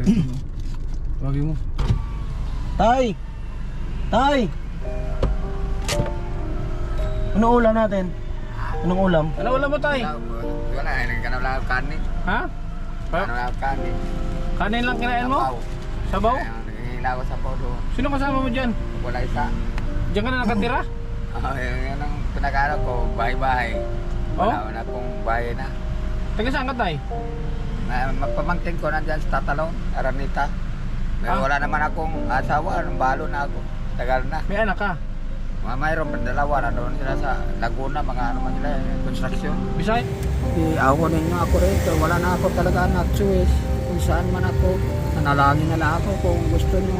Kariton no. Tawagin mo. Tay! Tay! Anong ulam natin? Anong ulam? Ano wala mo tay? Wala, nagkanap lang ako kanin. Ha? Ano lang ako kanin. Kanin lang kinain mo? Sabaw? Nangihila ko sa paw doon. Sino kasama mo dyan? Wala isa. Diyan ka na nakatira? Yan ang pinag-aaral ko, bahay-bahay. Wala na akong bahay na. Taga saan ka tay? Pamangkin ko nandyan sa Tatalon, Aranita. Pero wala naman akong asawa, balo na ako. Tagal na. May anak ka? Mayroon pa dalawa na doon sila sa Laguna, mga ano man sila, construction. Bisay? Ako ninyo ako rito, wala na ako talaga anak choice. Kung saan man ako, nanalangin na lang ako kung gusto nyo.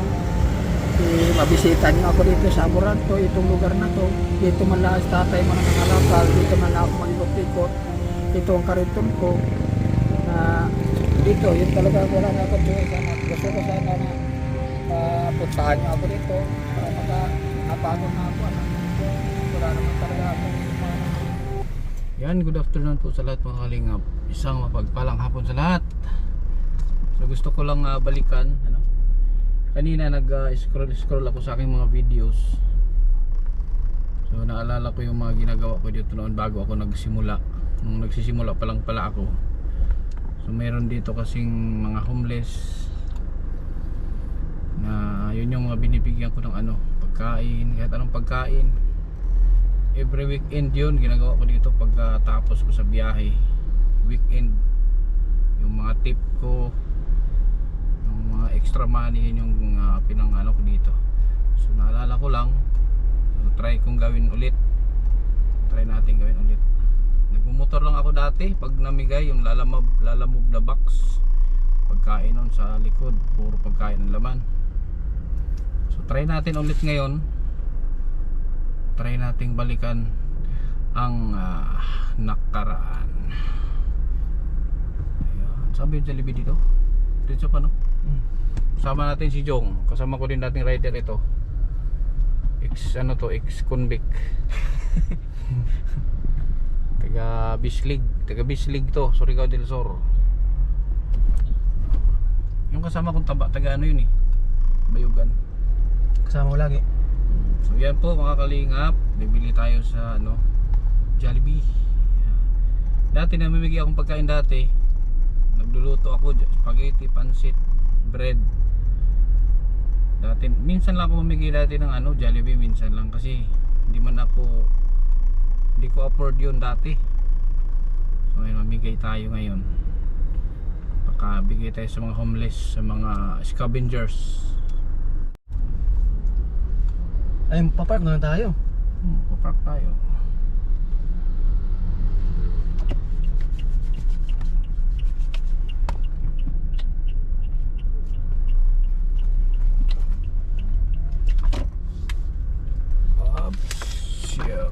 Mabisita nyo ako dito sa Amoranto, itong lugar na to. Dito man lang sa tatay mo na nangalakal, dito man lang ako mag-ikot-ikot. Ito ang kariton ko. Na dito, yun talaga wala na ako choice. Gusto ko sana na puntahan nyo ako dito para makapagod na ako. Wala naman talaga ako. Yan, good afternoon po sa lahat mga kalingap. Isang mapagpalang hapon sa lahat. So gusto ko lang balikan kanina nag-scroll ako sa aking mga videos. So naalala ko yung mga ginagawa ko dito noon bago ako nagsimula. Nung nagsisimula pa lang pala ako. So meron dito kasing mga homeless na yun yung mga binibigyan ko ng pagkain, kahit anong pagkain. Every weekend yun ginagawa ko dito pagkatapos ko sa biyahe. Weekend yung mga tip ko, yung mga extra money, yun yung pinangano ko dito. So naalala ko lang, so, try kong gawin ulit. Try natin gawin ulit. Nagmumotor lang ako dati pag namigay yung lalamove na box. Pagkain nun sa likod, puro pagkain ng laman. So try natin ulit ngayon. Try nating balikan ang nakaraan. Ayan. Sabi yung Jollibee dito? Dito pa no? Kasama natin si Jong. Kasama ko din dating rider ito. Ex-convict. Taga Bislig to, Surigao del Sur. Yung kasama kong taga yun Bayugan. Kasama ko lagi. So yan po mga kalingap, bibili tayo sa Jollibee. Dati namimigay akong pagkain dati. Nagluluto ako spaghetti, pansit, bread. Dati minsan lang ako mamigay dati ng Jollibee, minsan lang kasi hindi ko afford yun dati. So ayun, mamigay tayo ngayon. Bigay tayo sa mga homeless, sa mga scavengers. Ay, papark na lang tayo. Papark tayo.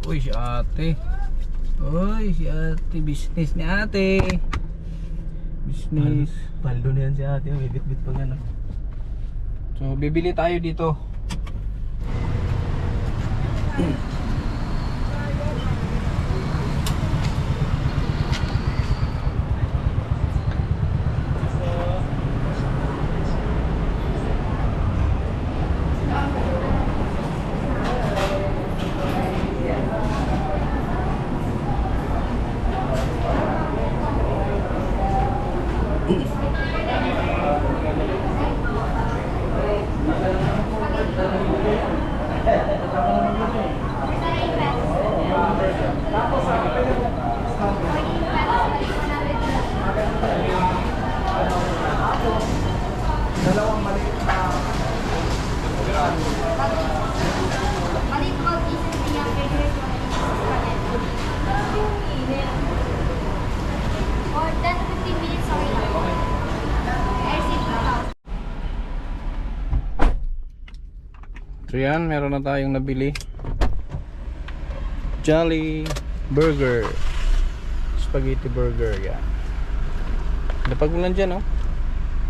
Uy, si ate. Uy, si ate. Business ni ate. Business. Paldo na yan si ate. May bit-bit pa nga. So, bibili tayo dito. So yan, meron na tayong nabili. Jolly Burger. Spaghetti burger, yan. Lapag mo lang dyan,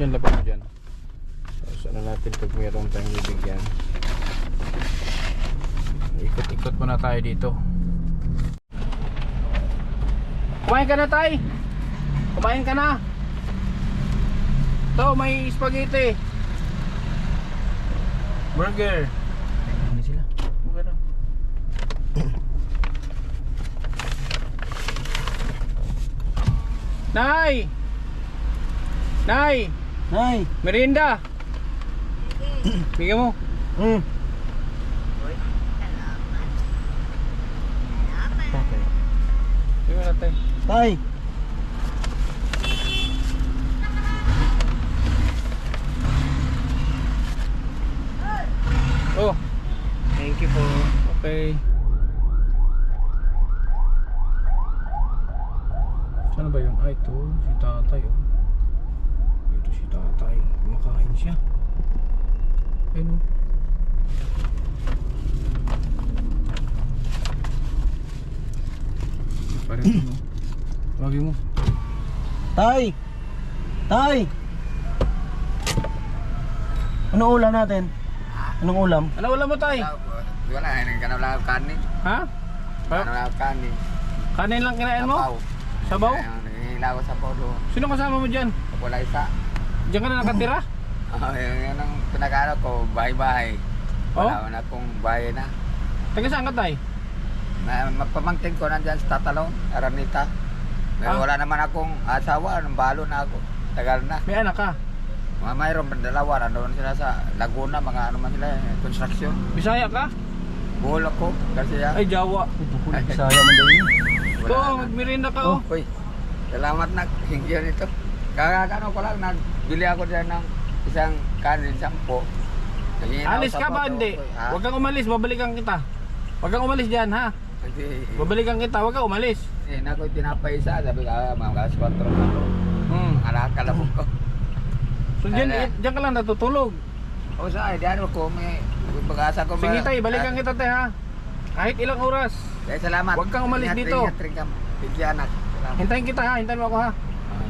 yan, lapag mo dyan. So, sana natin pag meron tayong bibigyan. Ikot-ikot muna tayo dito. Kumain ka na, tay! Kumain ka na! To, may spaghetti. Burger. Ano sila? Okay lang. Nay! Nay! Nay! Merienda! Bigyan mo. Hmm. Bigyan mo natin. Tay! Oh, Thank you po. okay. Saan ba yun? Ay, ito. Si tatay, oh. Ito si tatay. Kumakain siya. Ayun, oh. Parang ano. Tawagin mo. Tay! Tay! Anong ulam natin? Anong ulam? Ano wala mo, tay? Wala, hindi ka na wala kanin. Ha? Ka na wala kanin. Kanin lang kinain mo? Sabaw. Sabaw? Nangihilaw ko sa polo. Sino kasama mo dyan? Wala isa. Diyan ka na nakatira? Yan ang pinag-ano ko, bahay-bahay. Wala na akong bahay na. Taga saan ka, tay? Mapamangkin ko nandyan sa Tatalon, Aranita. Pero Ah. wala naman akong asawa, balo na ako. Tagal na. May anak ka? Mayroon pa dalawa, nandoon sila sa Laguna, mga ano man sila, construction. Bisaya ka? Buhol ako, kasi yan. Ay, Jawa. Saya man daw yun. Ito, magmerienda ka, oh. Uy, salamat na, thank you nito. Kakano ko lang, nagbili ako dyan ng isang kanin, 10. Alis ka ba, hindi? Huwag kang umalis, babalikan kita. Huwag kang umalis dyan, ha? Babalikan kita, huwag kang umalis. Kasi na ko tinapay isa, sabi ka, mga 4 na ako. Kalabog ko. So dyan, Ala. dyan ka lang natutulog. O sa ay, diyan ko, may pag-asa ko. Sige tay, balikan kita tay, ha? Kahit ilang oras. Kaya salamat. Huwag kang umalis dito. Ingat rin ka. Thank you, anak. Salamat. Hintayin kita, ha? Hintayin mo ako, ha?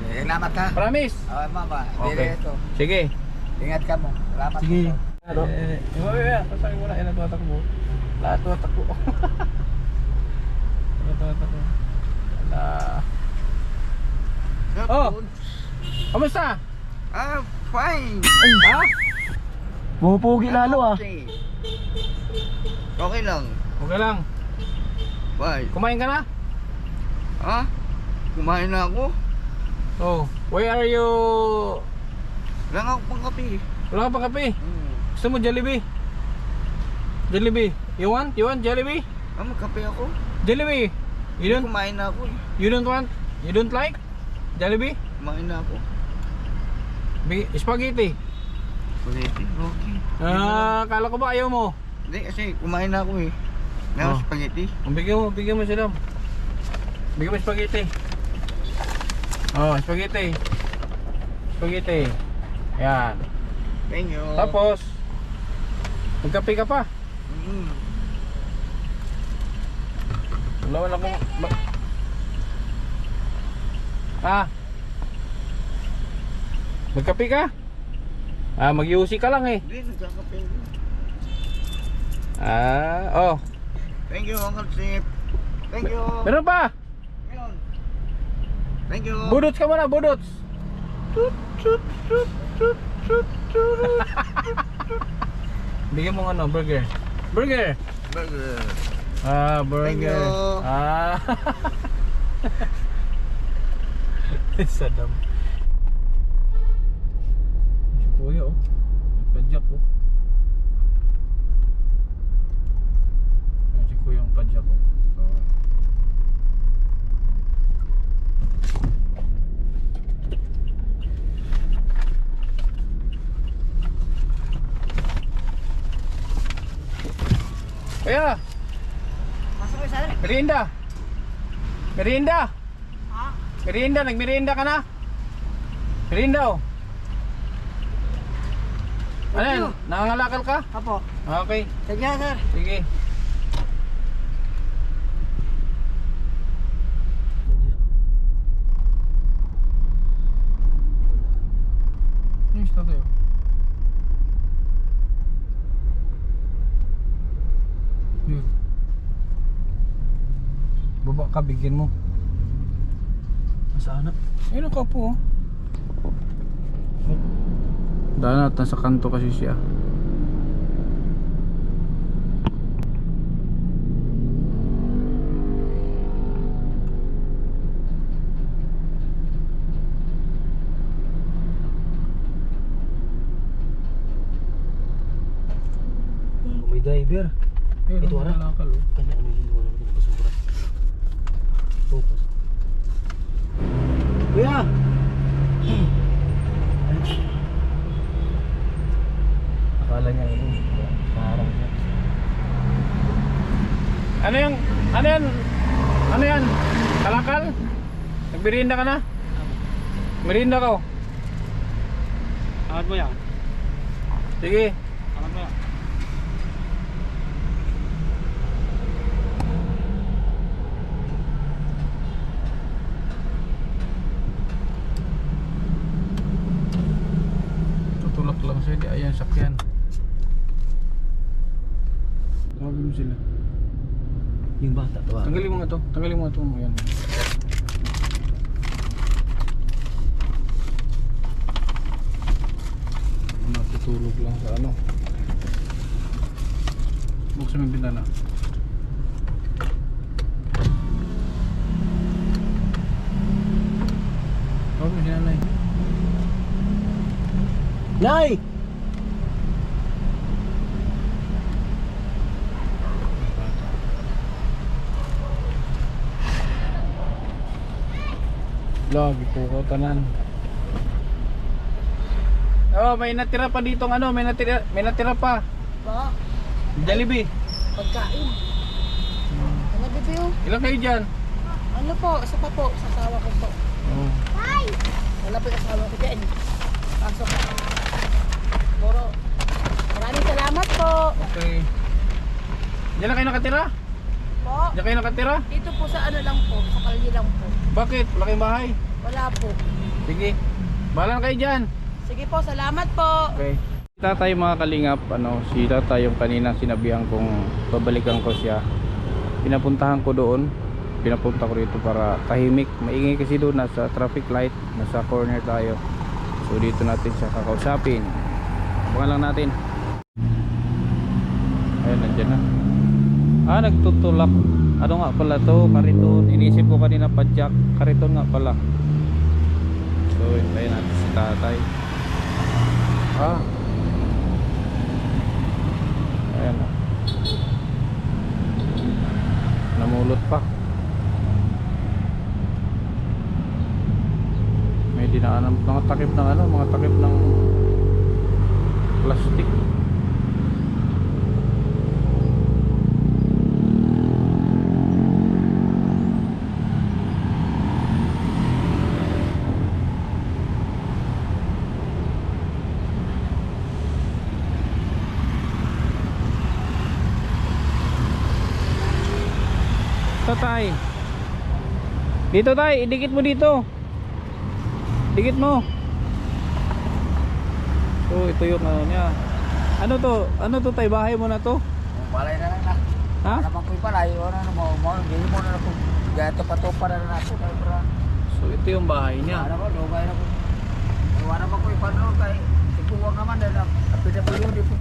Salamat ka. Promise? Mama. Okay. Ito. Sige. Ingat ka mo. Salamat. Sige. Ano? Sasakin mo na, yan ang tumatakbo. Lahat tumatakbo. Tumatakbo. Wala. Oh! Kamusta? Fine. Ha? Bumupugi lalo ah. Okay. Okay lang. Okay lang. Bye. Kumain ka na? Ha? Kumain na ako. Oh. Where are you? Lang ako pang kape. Wala ka pa kape? Gusto mo Jollibee? Jollibee. You want? You want Jollibee? Magkape ako. Jollibee. You don't Kumain na ako. you don't want? You don't like Jollibee? Kumain na ako. Spaghetti. Spaghetti. Okay. Kala ko ba ayaw mo? Hindi kasi kumain na ako eh. Meron Oh. spaghetti. Bigyan mo sila. Bigyan mo spaghetti. Oh, spaghetti. Spaghetti. Yan. Thank you. Tapos magkape ka pa. Wala akong magkape ka? Mag-UC ka lang eh. Hindi, nagkakape. Oh. Thank you, Uncle Sip. Thank you. Meron pa? Ayun. Thank you. Budots ka muna, budots. Bigyan mo ano, burger. Burger. Burger. Burger. Thank you. Sadam. Si Kuya oh. Nagpadyak oh. Si Kuya ang padyak oh. Kuya! Masuk ke sana. Merienda! Merienda! Ha? Merienda, nagmerienda ka na? Merienda oh. Ano yan? Nangangalakal ka? Apa? Okay, Kerja, sir. sige. Ano yung tayo? Yun. Baba ka, bigyan mo. Saan na? Ayun ang kapo oh. Dahil nasa kanto kasi siya. May driver. Ito, ang ano? kalakal, oh. Kanya ano yung wala natin basura. Focus. Kuya! Akala niya ini. Parang siya. Ano yung, ano yan? Ano yan? Kalakal? Nagbirinda ka na? Merinda ka, oh. Angat mo yan. Sige. Angat mo yan. Tutulak lang siya, di ayan sakyan. Tawagin mo sila. Yung bata to. Tanggalin mo nga to, tanggalin mo nga to. Ayan. Natutulog lang sa ano. Buksan mo yung bintana. Tawag mo si nanay. Nay! Lagi po ko tanan. Oh, may natira pa dito ano, may natira pa. Po, Jollibee. pagkain. Ano bibiyo? Ilan kayo diyan? Ano po, isa pa po, sa asawa ko po. Oh. Wala po yung asawa ko dyan. Pasok. Puro. Maraming salamat po. Okay. Diyan na kayo nakatira? Po, Diyan kayo nakatira? dito po sa ano lang po, sa kalye lang po. Bakit? Wala kayong bahay? Wala po. Sige. Bahala na kayo diyan. Sige po, salamat po. Okay. Si tatay mga kalingap, ano, si tatay yung kanina sinabihan kong babalikan ko siya. Pinapuntahan ko doon. Pinapunta ko rito para tahimik. Maingay kasi doon, nasa traffic light, nasa corner tayo. So dito natin siya kakausapin. Abangan lang natin. Ayun, nandiyan na. Ah, nagtutulak. Ano nga pala to? Kariton. Inisip ko kanina padjak. Kariton nga pala. So hintayin natin si tatay. Ah, ayan na. Namulot pa. May dinaanan mga takip ng ano, mga takip ng plastic. Tay. Dito tay, idikit mo dito. Dikit mo. So ito yung ano niya. Ano to? Ano to tay? Bahay mo na to? Balay na lang na. Ha? Ano bang kuy palay? Ano mo? Hindi mo na ako. Gato pa to para na ako kay bra. So ito yung bahay niya. Ano ba dugay na ko. Wala ba kuy pano kay tiguwag naman na apida po yun dito.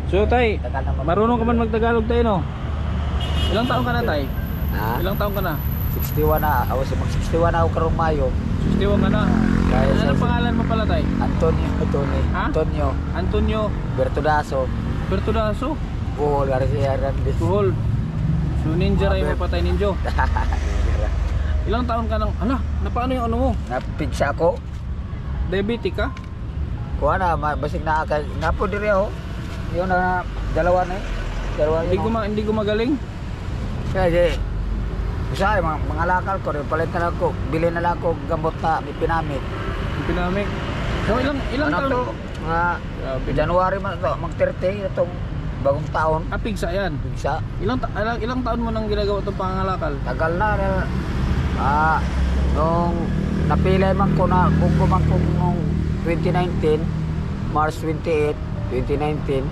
So tay, Tagal naman. marunong ka man magtagalog tayo no? Ilang taon ka na tay? Ha? Ilang taon ka na? 61 na. Ako si mag 61 na ako karong Mayo. 61 ka na. Kaya Ano sa pangalan mo pala tay? Antonio Ha? Antonio Antonio Bertudaso. Bertudaso. Buhol Garcia Randes. Tuhol. So ninja ray mo patay ninjo. Ilang taon ka nang, ala, napaano yung ano mo? Napigsa ako. Diabetic ka? Kuha na, basig na akay. Napo diri ako. Yun na dalawa na eh. Dalawa yun. Hindi gumagaling? Kaya di. Usay, mga lakal ko rin. Palit na lang ako. Bili na lang ako gamot na may pinamit. Yung pinamik. So ilang Ano taon? to? Mga Grabe. January man to. Mag-30 itong bagong taon. Pigsa yan. Pigsa. Ilang taon mo nang ginagawa itong pangalakal? Tagal na. Nung napilay man ko na kung man ko nung 2019, March 28, 2019,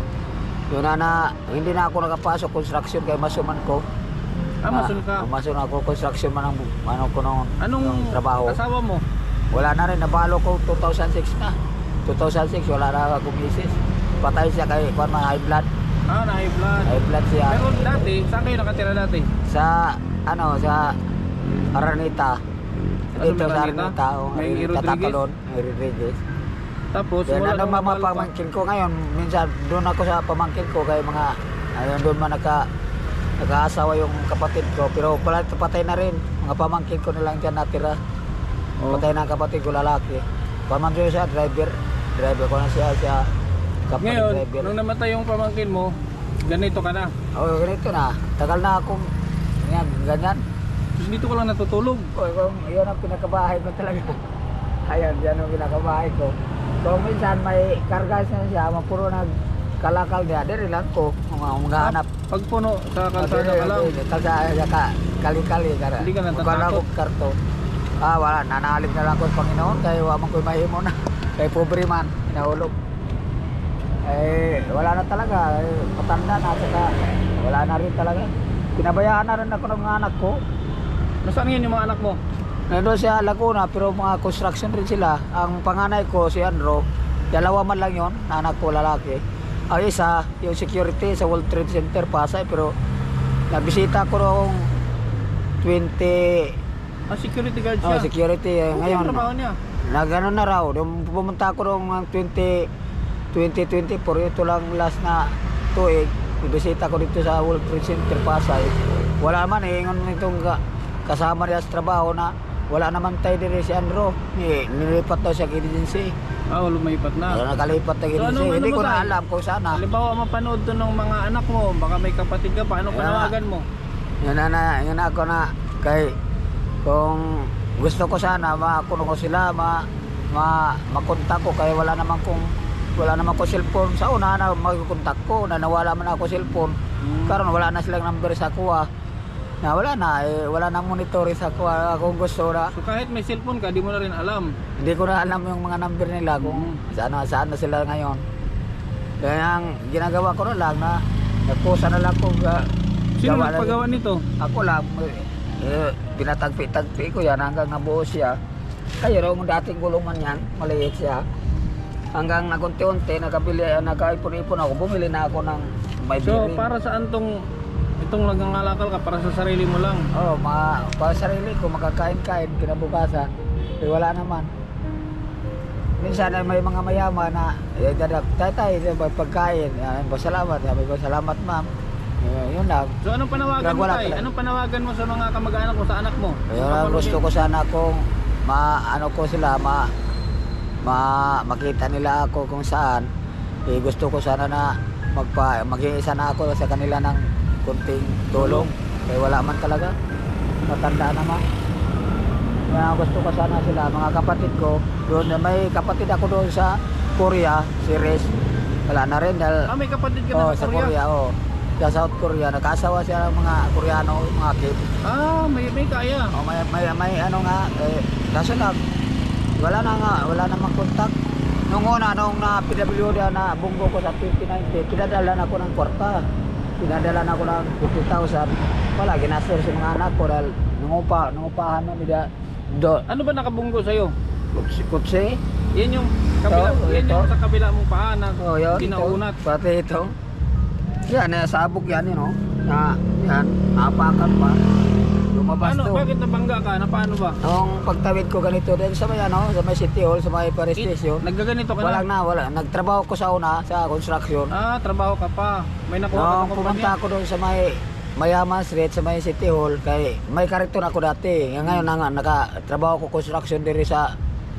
yun na hindi na ako nakapasok construction kay masuman ko. Masun ka. Masun ako construction man ang ano ko nung Anong trabaho. asawa mo? Wala na rin, nabalo ko 2006 na. 2006 wala na akong misis. Patay siya kay kuan man high blood. Ah, na-high blood. High blood siya. Pero dati, saan kayo nakatira dati? Sa sa Araneta. Ano, Dito may sa Araneta? Araneta, May Rodriguez? Tatalon, may Rodriguez. Tapos, Yan wala ano namang mga kapal pa. pamangkin ko ngayon, minsan doon ako sa pamangkin ko kay mga ayun doon man nag-aasawa yung kapatid ko pero pala patay na rin. Mga pamangkin ko na lang diyan natira. Oh. Patay na ang kapatid ko lalaki. Pamangkin siya driver ko na siya kapatid Ngayon, driver. nung namatay yung pamangkin mo, ganito ka na. Oh, ganito na. Tagal na akong ganyan. Tapos dito ka lang natutulog. Oh, yun ang pinakabahay ko talaga. Ayan, yan ang pinakabahay ko. Kung minsan may karga siya, mapuro nagkalakal niya, diri lang ko, mga hanap. Pag puno sa kalsada ka lang. Kalsada, kali-kali. Hindi ka natatakot? Wala akong karto. Wala, nanaalim na lang ko Panginoon, kaya waman ko'y mahimo na. Kay pobre man, hinahulog. Wala na talaga, matanda na, saka wala na rin talaga. Pinabayaan na rin ako ng mga anak ko. Nasaan ngayon yung mga anak mo? Nandun sa Laguna pero mga construction rin sila. Ang panganay ko si Andro, dalawa man lang yon, anak ko lalaki. Ang isa, yung security sa World Trade Center Pasay pero nabisita ko noong 20 Ah, security guard siya. security Okay, ngayon. ang trabaho niya. Nagano na raw, nung pumunta ko noong 2024, ito lang last na tuig, ibisita ko dito sa World Trade Center Pasay. Wala naman ingon nitong kasama niya sa trabaho na wala naman tayo din si Andro. Nilipat daw siya agency. Ah, lumipat na. Nakalipat na agency. ano Hindi ko ba na tayo? alam kung sana. Halimbawa, mapanood to ng mga anak mo, baka may kapatid ka, paano Kaya panawagan mo? Yan ako na kay kung gusto ko sana makuno ko sila makontak ko kaya wala naman ko cellphone sa una na magkontak ko na nawala man ako cellphone karon wala na silang number sa kuha na wala na monitor sa kuha kung gusto na So kahit may cellphone ka, di mo na rin alam. hindi ko na alam yung mga number nila kung saan na sila ngayon kaya ang ginagawa ko na lang na nagpusa na lang ko Sino gawa na- nagpagawa nito? ako lang pinatagpi-tagpi ko yan hanggang nabuo siya kaya raw yung dating gulungan yan maliit siya hanggang nagunti-unti nakaipon-ipon ako bumili na ako ng may So bearing. para saan itong nagngangalakal ka? Para sa sarili mo lang? Para sarili ko makakain-kain kinabukasan wala naman minsan ay may mga mayaman na tatay may pagkain pasalamat ma'am yun lang. So anong panawagan mo Wala tay? talaga. Anong panawagan mo sa mga kamag-anak mo, sa anak mo? Kaya gusto ko sana kung makita nila ako kung saan. Gusto ko sana na mag-iisa na ako sa kanila ng kunting tulong. Kaya wala man talaga. Matanda naman. Kaya gusto ko sana sila, mga kapatid ko. Doon, may kapatid ako doon sa Korea, si Rez. Wala na rin dahil May kapatid ka na sa Korea. Sa South Korea, nag-asawa siya ng mga Koreano, mga kid. May kaya. May ano nga, kaso lang, wala namang kontak. Nung na PWD na bunggo ko sa 2019, pinadala na ako ng kwarta. Pinadala na ako ng 50,000. Wala, ginastor sa mga anak ko dahil nangupahan na nila. Ano ba nakabunggo sa'yo? Kutsi. Yan yung kabila, yan ito. yung sa kabila mong paa na Yun. ginaunat. Pati ito. Yan, sabog yan yun, yan, napakan pa. Lumabas to. Bakit nabangga ka? Na paano ba? Nung pagtawid ko ganito din sa may City Hall, sa may Paris Station. Naggaganito ka na? Wala. Nagtrabaho ko sa una, sa construction. Trabaho ka pa. May nakuha ka Nung ng pumunta kumpanya? ako doon sa may Mayaman Street, sa may City Hall, kay may kariton ako dati. Ngayon na nga, nakatrabaho ko construction diri sa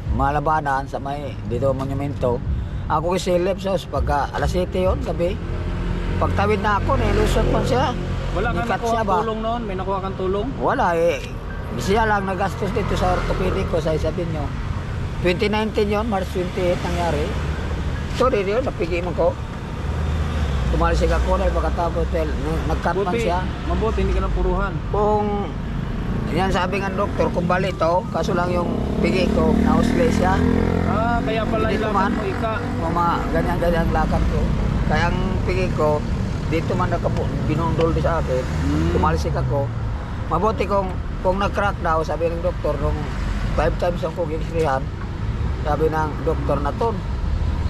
Malabanan, sa may dito monumento. Ako isilip sa pagka alas 7 yun, gabi. Pagtawid na ako, nilusot pa siya. Wala kang Nikat nakuha siya ba? tulong noon? May nakuha kang tulong? Wala siya lang nagastos dito sa orthopedic ko sa Isabinyo. 2019 yon, March 28 nangyari. So dito yun, napigi mo ko. Tumalisig ako na pagkatapos nag-cut man siya. Mabuti, hindi ka na puruhan. Kung yan sabi ng doktor, kung bali to, kaso lang yung pigi ko, na-usli siya. Kaya pala Dito ilakad man. mo ika. Ganyan-ganyan lakad ko. Kaya ang pigi ko, dito man binundol di sa akin. Tumalisik ako. Mabuti kung nag-crack daw, sabi ng doktor, nung 5 times ako ginisrihan, sabi ng doktor na ton,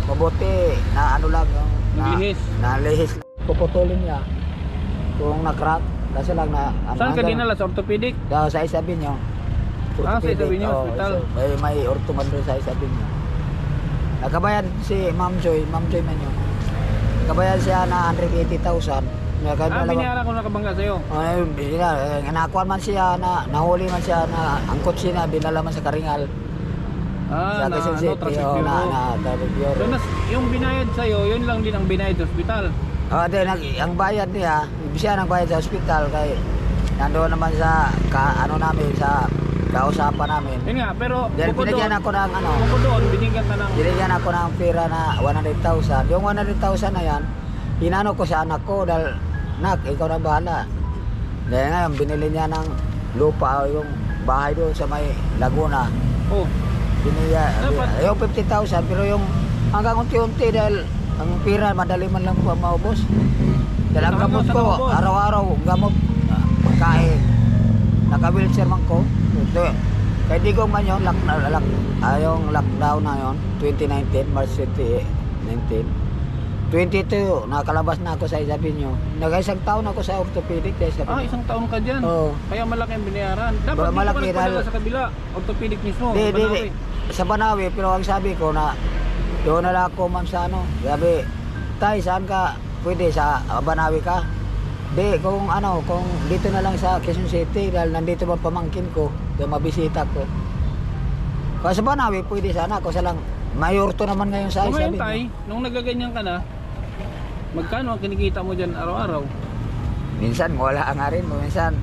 mabuti na ano lang yung Naglihis. nalihis. Puputulin niya kung na-crack kasi lang na Saan ka hanggang- dinala? Sa orthopedic? daw sa Isabinyo. Ah, sa Isabinyo Oo, Hospital. may ortoman doon sa Isabinyo. Nakabayan si Ma'am Joy man yun. Nakabayan siya na 180,000. Binayaran ko na kabangga sa'yo. Ay, nakuha man siya na nahuli man siya na angkot siya dinala man sa Karingal. Ah, Sa na Quezon ano, City, traffic oh, bureau. traffic bureau. So, yung binayad sa'yo, yun lang din ang binayad sa ospital. Ang bayad niya, siya nang bayad sa ospital kay nandoon naman sa namin sa kausapan namin. Yun nga, pero Dahil bukod binigyan doon, ako ng bukod doon, binigyan ka ng... binigyan ako ng pera na 100,000. Yung 100,000 na yan, inano ko sa anak ko dahil, nak, ikaw na bahala. Dahil ngayon, binili niya ng lupa, yung bahay doon sa may Laguna. Oh, Dapat- Yung 50,000, pero yung hanggang unti-unti dahil ang pera, madali man lang po maubos. Dahil ang Hanggang gamot sa ko, naubos. araw-araw, gamot, pagkain. Naka-wheelchair man ko. Kaya di ko man yun, yung lockdown na yun, 2019, March 2019. 22, nakalabas na ako sa Isabinyo. Nag-isang taon ako sa orthopedic. isang taon ka dyan. Oo. Kaya malaki ang binayaran. Dapat Ba- di malaki ka nagpadala dahil- sa kabila. Orthopedic mismo. Di, Banawi. sa Banawi, pero ang sabi ko na doon na lang ako ma'am sa ano. Sabi, tay, saan ka? Pwede sa Banawi ka? Di, kung dito na lang sa Quezon City dahil nandito man pamangkin ko, doon mabisita ko. Kasi sa Banawi, pwede sana ako sa lang. Mayorto naman ngayon sa Kung ngayon, Isabinyo. tay, nung nagaganyan ka na, magkano ang kinikita mo dyan araw-araw? Minsan wala nga rin, minsan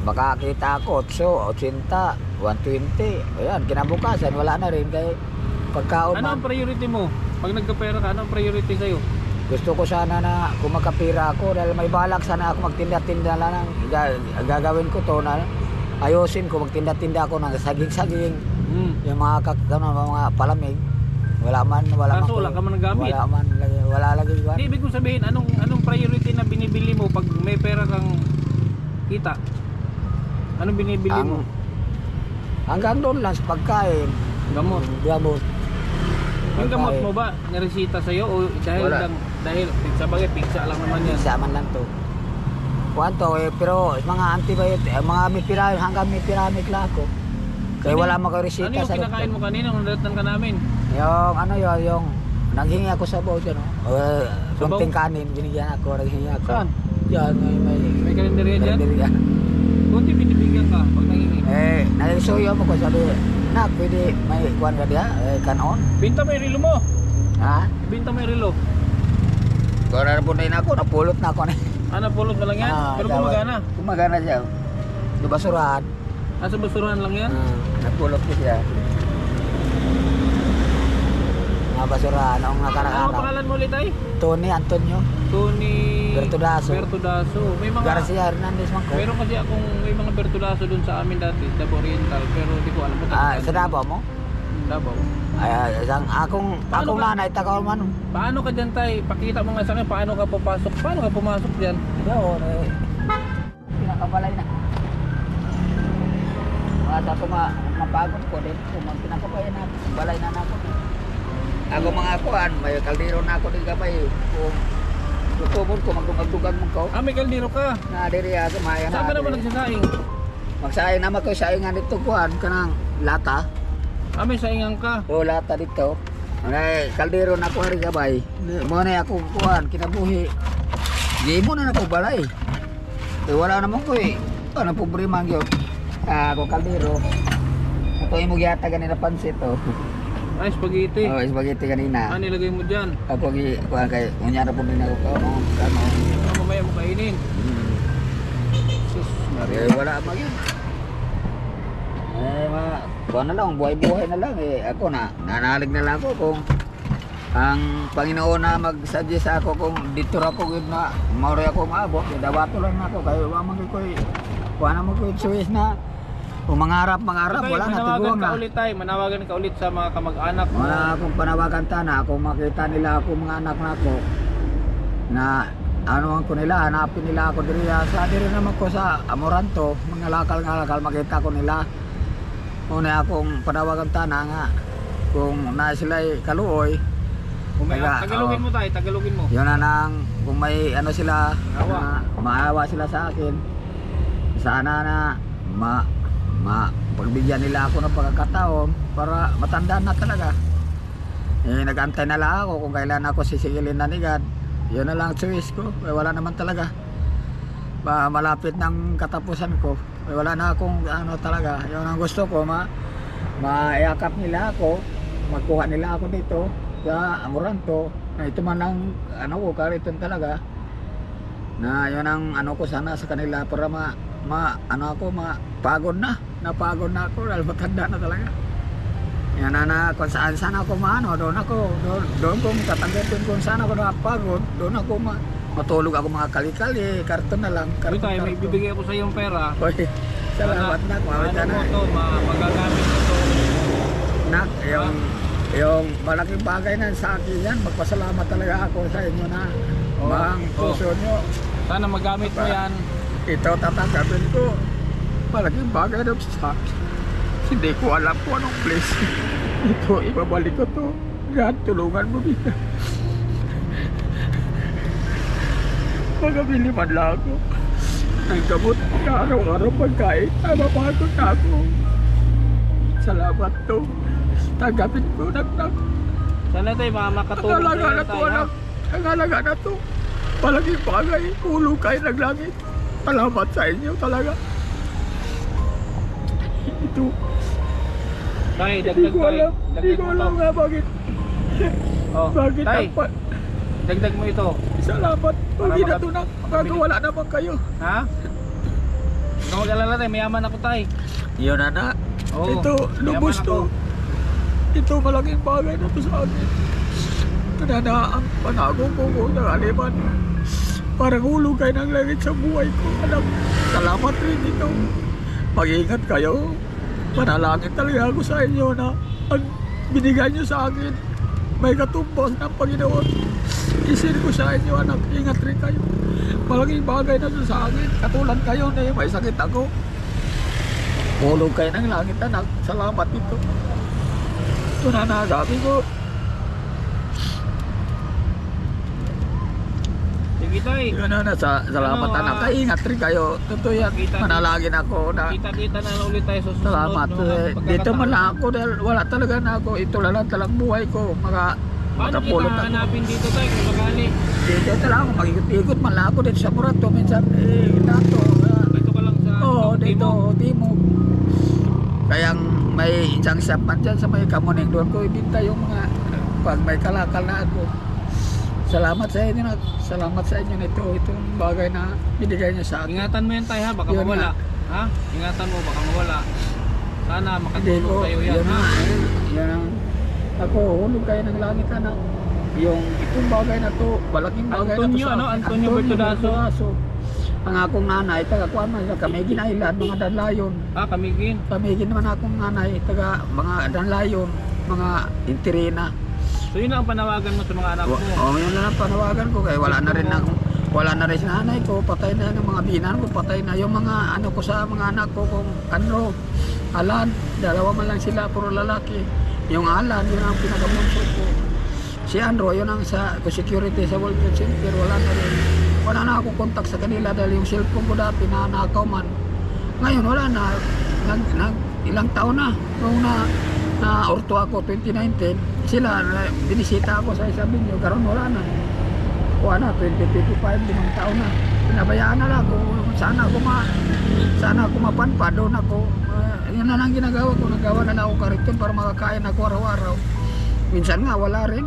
makakita ako 80, 120. Ayan, kinabukasan wala na rin kay pagkaon Ano man. ang priority mo? Pag nagkapera ka, ano ang priority sa'yo? Gusto ko sana na kung makapira ako dahil may balak sana ako magtinda-tinda lang. Gagawin ko to na ayusin ko, magtinda-tinda ako ng saging-saging, yung mga palamig. Wala man. Kaso wala ka man nagamit. Wala lagi. Hindi, ibig kong sabihin, anong priority na binibili mo pag may pera kang kita? Anong binibili mo? Hanggang doon lang sa pagkain, Gamot. gamot. Yung gamot mo ba, naresita sa'yo o dahil Wala. dahil sa bagay, pigsa lang naman yan? Isa man lang to. Kuwanto pero mga antibiotic, mga mipiramin, hanggang mipiramin lang ako. Kaya wala mo kayo resita Ano yung sa kinakain mo kanina nung datan ka namin? yung naghingi ako sa bawo dyan, Sabaw? kunting kanin, binigyan ako, naghingi ako. Saan? Yan, May kalendarya dyan? kalendarya. Kunti binibigyan ka pag nangingi. Nagsuyo mo ko, sabi, nak, pwede may kuwan ka diya, kanon. Binta mo yung relo mo. Ha? Binta mo yung relo. Kung narapunin ako, napulot na ako na. Ano, pulot na lang yan? Pero gumagana. Gumagana siya. Di basurahan. Nasa basurahan lang yan? Nagpulot ko siya. Mga basurahan, ang Ano ang nakaraan. pangalan mo ulit ay? Tony Antonio Tony Bertudaso. Bertudaso. May mga Garcia Hernandez man ko. meron kasi akong may mga Bertudaso dun sa amin dati, Davao Oriental, pero di ko alam kung Sa Davao mo? Davao. Akong nanay, tagaw man. Paano ka dyan, tay? Pakita mo nga sa akin, paano ka papasok? Paano ka pumasok dyan? Yo, pinakabalay na. Sa ako mapagod ko din. Kung pinakabalay na, balay na ako. Ako mga kuan, may kaldero na ako din gabay. Kung tutubod ko, magdugag mo ko. May kaldero ka. Na diri ako, maya na. Saan ka naman nagsasaing? Magsaing naman ko, saingan dito kuan, kanang lata. May saingan ka. O lata dito. Ay, kaldero na ako rin gabay. Muna ako kuan, kinabuhi. Di mo na ako balay. Wala naman ko eh. Ano problema yun? Ako kaldero. Ito yung magyata ganina pansit oh. Ay, spaghetti. Oh, spaghetti kanina. Ano nilagay mo dyan? Ako kuan kay unyara po din ako kano. Mamaya mo kainin. Sus, Wala mag yun. Kuan na lang, buhay-buhay na lang eh. Ako nanalig na lang ako kung ang Panginoon na mag-suggest ako kung dito ako gud na mauri ako maabot, dawato lang ako kayo wa man ko kuan na mo ko choice na kung mangarap Okay, wala na manawagan tiguang ka na. ulit tayo. Manawagan ka ulit sa mga kamag-anak mo. Wala akong panawagan tana kung makita nila ako mga anak na ako na ano ko nila, hanapin nila ako diri sa diri naman ko sa Amoranto, mga lakal makita ko nila. Una akong panawagan tana nga kung na sila kaluoy Tagalogin mo tayo, tagalogin mo. Yun na nang kung may ano sila, Awa. maawa sila sa akin. Sana na pagbigyan nila ako ng pagkakataon para matandaan na talaga. Nag-antay na lang ako kung kailan ako sisigilin na ni God. Yun na lang choice ko. Wala naman talaga. Malapit ng katapusan ko. Wala na akong ano talaga. Yun ang gusto ko, maiyakap nila ako, magkuha nila ako dito sa Amoranto. Na ito man ang ano ko, kariton talaga. Na yun ang ano ko sana sa kanila para mapagod na. Napagod na ako dahil matanda na talaga. Yan na kung saan ako doon ko tatanggapin kung saan ako napagod, doon ako matulog ako mga kali-kali, karton na lang. Uy tayo, may bibigay ako sa iyong pera. Oy, salamat na, kumawit ka na. Ano mo to, magagamit mo to. Nak, yung malaking bagay na sa akin yan, magpasalamat talaga ako sa inyo na ang puso nyo. Sana magamit mo yan. Ito tatanggapin ko, malaking bagay na sa akin. Hindi ko alam kung anong place. Ito, ibabalik ko to. God, tulungan mo bita. Magabili man lang ako ng gamot na araw-araw pagkain. Mapagod na ako. Salamat to. Tanggapin ko, nak. Sana tayo makatulong Ang tayo tayo. Ha? Ang halaga na to. Malaking bagay. Hulog kayo ng langit. Salamat sa inyo talaga. Ito. Tayo, Hindi dagdag ko tayo. alam. Hindi Dagdag ko mo alam to. nga bakit. Oh, Bakit tay, dapat. dagdag mo ito. Salamat. Para Pag na to na. makabili. Magkawala naman kayo. Ha? Huwag kang mag-alala tayo, mayaman ako tayo. Yun na. Oo, Ito, lubos mayaman to. ako. Ito, malaking bagay na to sa akin. Nananaang panagong ko ng aliman. Parang hulog kayo ng langit sa buhay ko. Alam, salamat rin dito. Mag-ingat kayo. Panalangin talaga ako sa inyo na ang binigay nyo sa akin may katumbas ng Panginoon. Isin ko sa inyo, anak, ingat rin kayo. Malaking bagay na to sa akin. Katulad kayo na may sakit ako. Hulog kayo ng langit, anak. Salamat dito. Ito na nasabi ko. Sige tayo. Yun na, salamat Ano, anak. Ingat rin kayo. Totoo yan. Kita- Manalangin ako na Kita-kita na ulit tayo sa susunod. salamat. no? Dito man Pagkakataon. lang ako dahil wala talaga na ako. Ito lang talang buhay ko. Paano Makapulot kita ako. hanapin dito tayo kung sakali? Dito lang ako. Mag-ikot-ikot man lang ako dito sa Morato. Minsan, nato. Dito ka lang sa Dito, Timo. Timo. Kaya may isang shop man dyan sa may Kamuning. Doon ko ibinta yung mga pag may kalakal na ako. Salamat sa inyo. Salamat sa inyo nito. Itong bagay na binigay niyo sa akin. Ingatan mo yan tayo ha, baka Yun mawala. nga. Ha? Ingatan mo, baka mawala. Sana Hindi makatulong ko, sa'yo yan yan ha. yan ang, ako, hulog kayo ng langit anak. Yung itong bagay na to, malaking bagay Antonio, na to sa ano? akin. Antonio Bertudaso. Ang akong nanay, taga kuwan man sa Kamigin Island, mga Danlayon. Kamigin. Kamigin naman akong nanay, taga mga Danlayon, mga Interina. So yun ang panawagan mo sa mga anak mo. Yun lang ang panawagan ko kaya wala na rin si nanay ko, patay na yung mga binan ko, patay na yung mga ano ko sa mga anak ko kung Anro, Alan, dalawa man lang sila, puro lalaki. Yung Alan, yun ang pinakamunso ko. Si Anro, yun ang sa security sa World Trade Center, wala na rin. Wala na ako kontak sa kanila dahil yung cellphone ko dati nanakaw man. Ngayon wala na, ilang taon na, nung na orto ako 2019, sila binisita ako sa Isabel nyo, karon wala na. Kuha na 2025, 5 taon na. Pinabayaan na lang ako, sana ako mapanpa, doon ako. Yan na lang ginagawa ko, nagawa na lang ako kariton para makakain ako araw-araw. Minsan nga wala rin.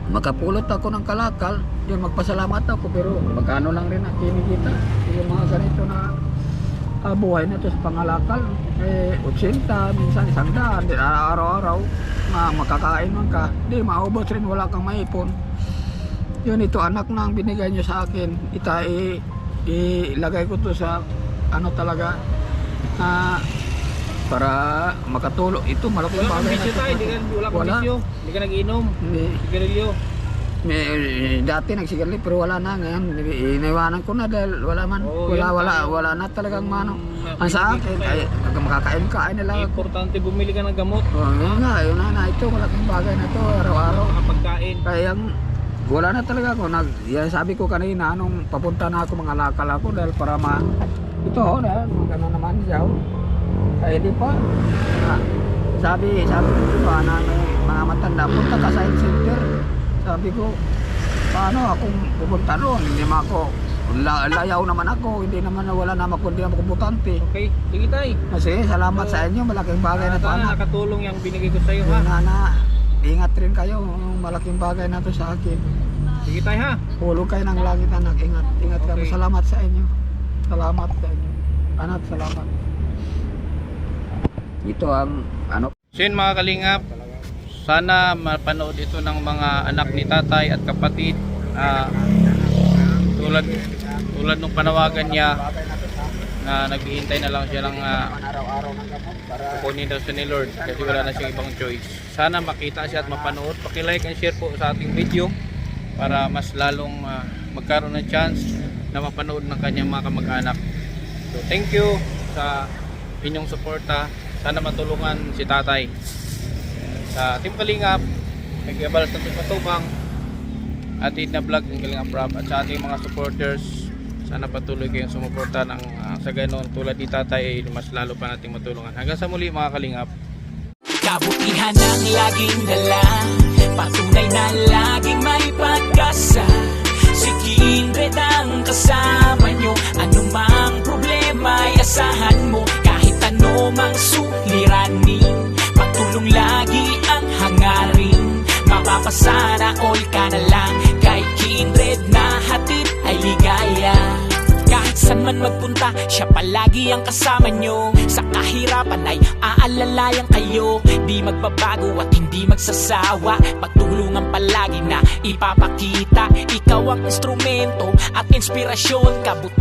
Makapulot ako ng kalakal, yun magpasalamat ako, pero magkano lang rin ang kinikita. Yung mga ganito na buhay na to sa pangalakal, 80, minsan 100, araw-araw, makakain man ka, di maubos rin, wala kang maipon. Yun, ito anak na ang binigay nyo sa akin, ilagay ko to sa ano talaga, para makatulong. Ito malaking Wala kang bagay bisyo tayo, wala kang bisyo. Hindi ka nag-inom. Hindi. Sigarilyo. Dati nagsigarilyo pero wala na ngayon. Iniwanan ko na dahil wala man. Oo, yun Wala na talagang mano. Ang sa akin, ay makakain-kain na lang ako. Importante bumili ka ng gamot. Yun na. Ito, malaking bagay na to araw-araw. Mga pagkain. Kaya wala na talaga ako. Yan, sabi ko kanina, nung papunta na ako, mga lakal ako dahil para ito, gano'n naman siya. Kaya di pa. Sabi ko diba, na may mga matanda, punta ka sa health center. Sabi ko, paano akong pupunta doon? Hindi naman ako, layaw naman ako, hindi naman wala naman kundi ako komputante. Okay, sige tay. Kasi salamat sa inyo, malaking bagay na to Sana anak. nakatulong yung binigay ko sa iyo ha. Ingat rin kayo, malaking bagay na to sa akin. Sige tay ha. Hulog kayo ng langit anak, ingat kayo. Okay. Salamat sa inyo. Salamat sa inyo. Anak, salamat. Ito ang ano. So yun mga kalingap, sana mapanood ito ng mga anak ni tatay at kapatid. Tulad nung panawagan niya na naghihintay na lang siya ng Araw-araw ng gamot para kukunin daw siya ni Lord kasi wala na siyang ibang choice. Sana makita siya at mapanood. Paki-like and share po sa ating video para mas lalong magkaroon ng chance na mapanood ng kanyang mga kamag-anak. So thank you sa inyong suporta. Sana matulungan si tatay. Sa Team Kalingap, nag-iabal sa Patubang, atin na vlog ng Kalingap Rob at sa ating mga supporters, sana patuloy kayong sumuporta ng sa ganon tulad ni tatay, mas lalo pa nating matulungan. Hanggang sa muli mga Kalingap. Kabutihan ang laging dala, patunay na laging may pag-asa. Si Kindred ang kasama nyo, anumang problema ay asahan mo. Kahit anumang suliranin, pagtulong lagi ang hangarin. Mapapasana all ka na lang, kay Kindred na hatid ay ligaya. Kahit saan man magpunta, siya palagi ang kasama nyo. Sa kahirapan ay aalalayan kayo. Di magbabago at hindi magsasawa, pagtulungan palagi na ipapakita. Ikaw ang instrumento at inspirasyon, kabuti